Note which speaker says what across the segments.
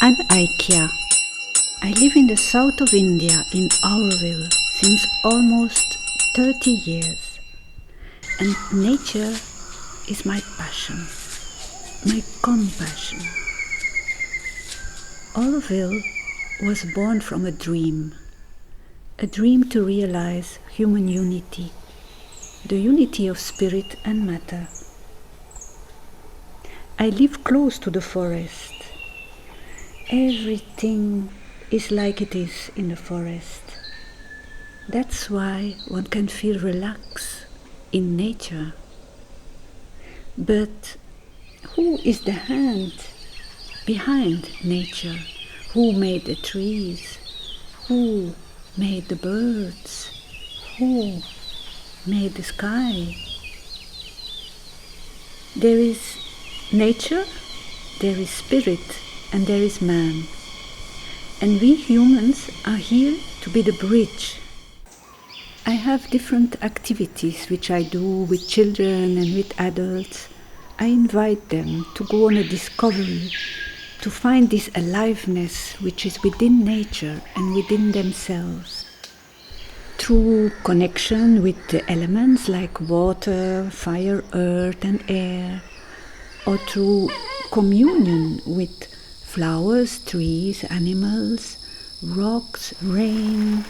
Speaker 1: I'm Aikya. I live in the south of India, in Auroville, since almost 30 years. And nature is my passion, my compassion. Auroville was born from a dream to realize human unity, the unity of spirit and matter. I live close to the forest. Everything is like it is in the forest. That's why one can feel relaxed in nature. But who is the hand behind nature? Who made the trees? Who made the birds? Who made the sky? There is nature, there is spirit, and there is man. And we humans are here to be the bridge. I have different activities which I do with children and with adults. I invite them to go on a discovery, to find this aliveness which is within nature and within themselves. Through connection with the elements like water, fire, earth and air, or through communion with flowers, trees, animals, rocks, rain.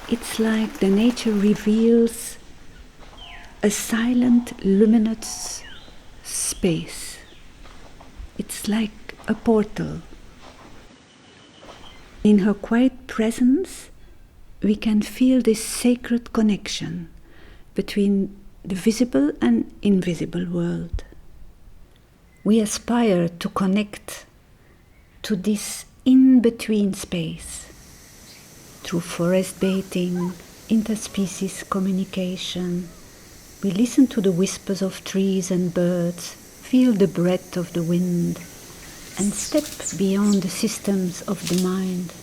Speaker 1: It's like the nature reveals a silent, luminous space. It's like a portal. In her quiet presence, we can feel this sacred connection between the visible and invisible world. We aspire to connect to this in-between space through forest bathing, interspecies communication. We listen to the whispers of trees and birds, feel the breath of the wind, and step beyond the systems of the mind.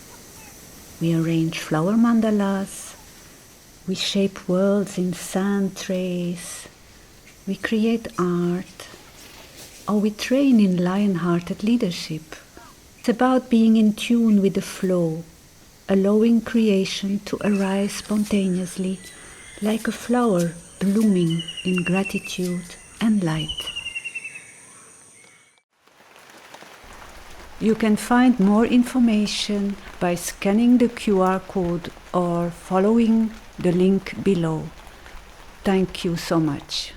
Speaker 1: We arrange flower mandalas, we shape worlds in sand trays, we create art, or we train in lion-hearted leadership. It's about being in tune with the flow, allowing creation to arise spontaneously, like a flower blooming in gratitude and light. You can find more information by scanning the QR code or following the link below. Thank you so much.